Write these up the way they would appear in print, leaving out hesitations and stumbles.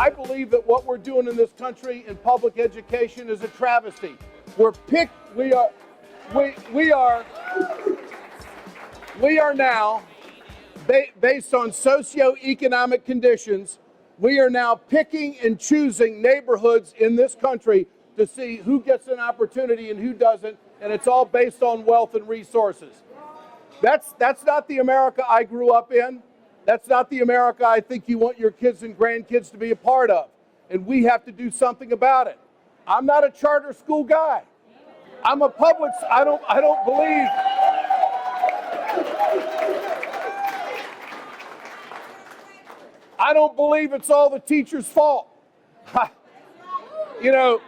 I believe that what we're doing in this country in public education is a travesty. We are now, based on socioeconomic conditions, we are now picking and choosing neighborhoods in this country to see who gets an opportunity and who doesn't, and it's all based on wealth and resources. That's not the America I grew up in. That's not the America I think you want your kids and grandkids to be a part of. And we have to do something about it. I'm not a charter school guy. I'm a public, I don't believe. I don't believe it's all the teacher's fault. You know,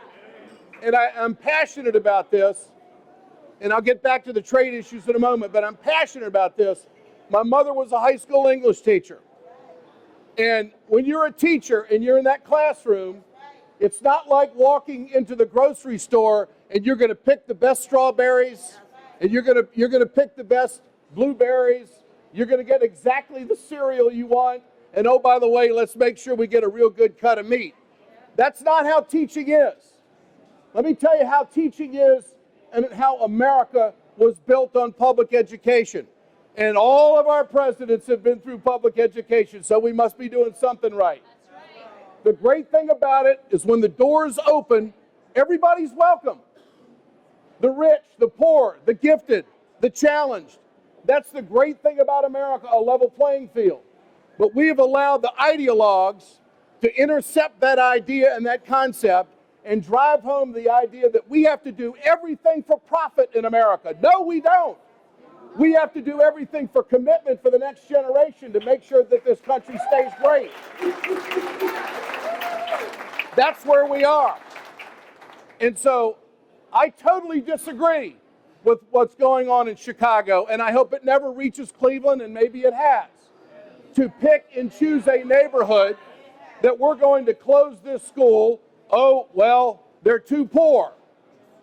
and I'm passionate about this, and I'll get back to the trade issues in a moment, but I'm passionate about this. My mother was a high school English teacher. And when you're a teacher and you're in that classroom, it's not like walking into the grocery store and you're going to pick the best strawberries and you're going to pick the best blueberries. You're going to get exactly the cereal you want. And oh, by the way, let's make sure we get a real good cut of meat. That's not how teaching is. Let me tell you how teaching is and how America was built on public education. And all of our presidents have been through public education, so we must be doing something right. That's right. The great thing about it is when the doors open, everybody's welcome. The rich, the poor, the gifted, the challenged. That's the great thing about America, a level playing field. But we have allowed the ideologues to intercept that idea and that concept and drive home the idea that we have to do everything for profit in America. No, we don't. We have to do everything for commitment for the next generation to make sure that this country stays great. That's where we are. And so I totally disagree with what's going on in Chicago, and I hope it never reaches Cleveland, and maybe it has, to pick and choose a neighborhood that we're going to close this school. Oh, well, they're too poor.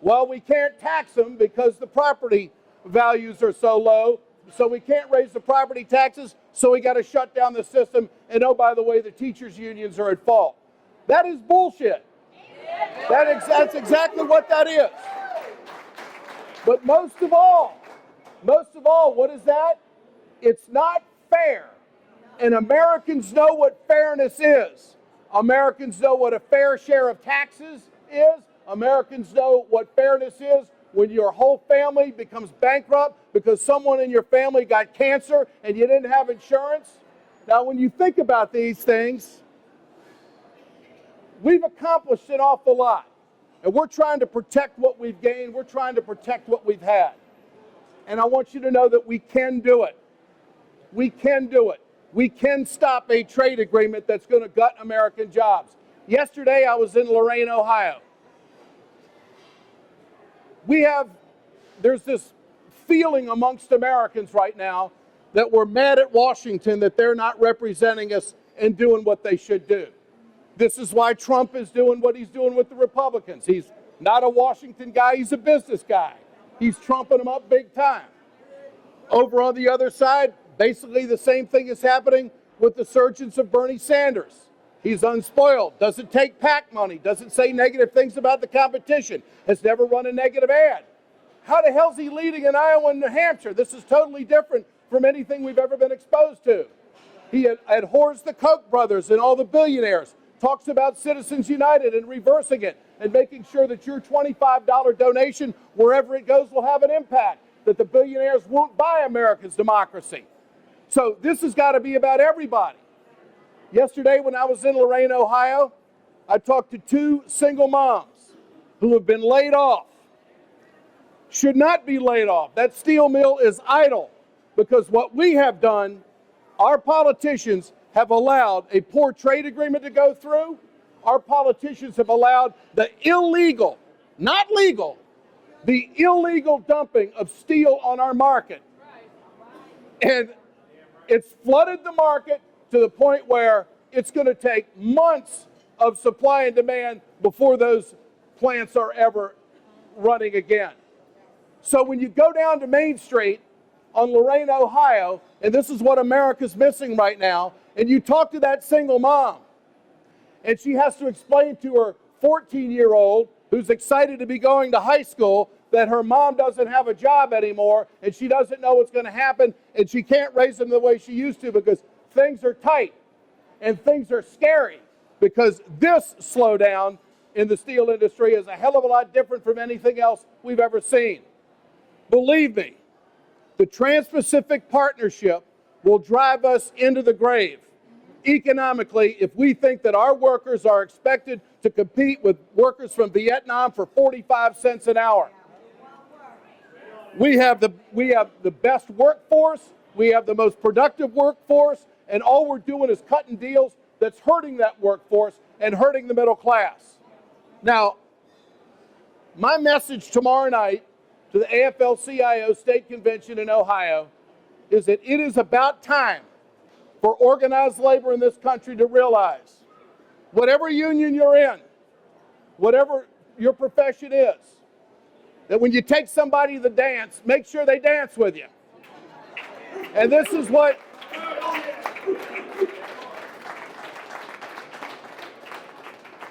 Well, we can't tax them because the property values are so low, so we can't raise the property taxes, so we got to shut down the system, and oh, by the way, the teachers' unions are at fault. That is bullshit. That's exactly what that is. But most of all, what is that? It's not fair. And Americans know what fairness is. Americans know what a fair share of taxes is. Americans know what fairness is when your whole family becomes bankrupt because someone in your family got cancer and you didn't have insurance. Now, when you think about these things, we've accomplished an awful lot. And we're trying to protect what we've gained. We're trying to protect what we've had. And I want you to know that we can do it. We can do it. We can stop a trade agreement that's going to gut American jobs. Yesterday, I was in Lorain, Ohio. There's this feeling amongst Americans right now that we're mad at Washington that they're not representing us and doing what they should do. This is why Trump is doing what he's doing with the Republicans. He's not a Washington guy, he's a business guy. He's trumping them up big time. Over on the other side, basically the same thing is happening with the surgence of Bernie Sanders. He's unspoiled, doesn't take PAC money, doesn't say negative things about the competition, has never run a negative ad. How the hell's he leading in Iowa and New Hampshire? This is totally different from anything we've ever been exposed to. He abhors the Koch brothers and all the billionaires, talks about Citizens United and reversing it and making sure that your $25 donation, wherever it goes, will have an impact, that the billionaires won't buy America's democracy. So this has got to be about everybody. Yesterday when I was in Lorain, Ohio, I talked to two single moms who have been laid off. Should not be laid off. That steel mill is idle because what we have done, our politicians have allowed a poor trade agreement to go through. Our politicians have allowed the illegal, not legal, the illegal dumping of steel on our market. And it's flooded the market to the point where it's going to take months of supply and demand before those plants are ever running again. So when you go down to Main Street on Lorain, Ohio, and this is what America's missing right now, and you talk to that single mom, and she has to explain to her 14-year-old who's excited to be going to high school that her mom doesn't have a job anymore and she doesn't know what's going to happen and she can't raise them the way she used to because things are tight and things are scary, because this slowdown in the steel industry is a hell of a lot different from anything else we've ever seen. Believe me, the Trans-Pacific Partnership will drive us into the grave economically if we think that our workers are expected to compete with workers from Vietnam for 45 cents an hour. We have the best workforce, we have the most productive workforce, and all we're doing is cutting deals that's hurting that workforce and hurting the middle class. Now, my message tomorrow night to the AFL-CIO State Convention in Ohio is that it is about time for organized labor in this country to realize, whatever union you're in, whatever your profession is, that when you take somebody to the dance, make sure they dance with you. And this is what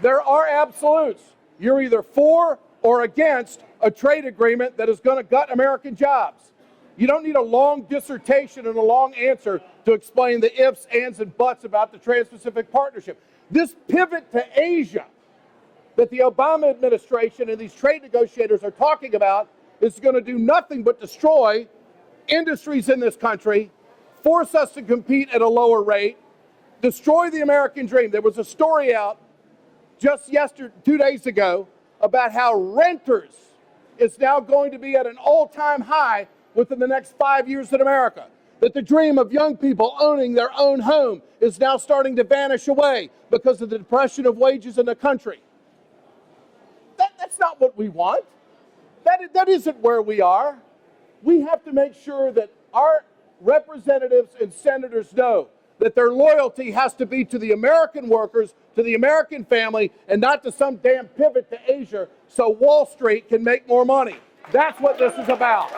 there are absolutes. You're either for or against a trade agreement that is going to gut American jobs. You don't need a long dissertation and a long answer to explain the ifs, ands, and buts about the Trans-Pacific Partnership. This pivot to Asia that the Obama administration and these trade negotiators are talking about is going to do nothing but destroy industries in this country, force us to compete at a lower rate, destroy the American dream. There was a story out just 2 days ago about how renters is now going to be at an all-time high within the next 5 years in America. That the dream of young people owning their own home is now starting to vanish away because of the depression of wages in the country. That's not what we want. That isn't where we are. We have to make sure that our representatives and senators know that their loyalty has to be to the American workers, to the American family, and not to some damn pivot to Asia so Wall Street can make more money. That's what this is about.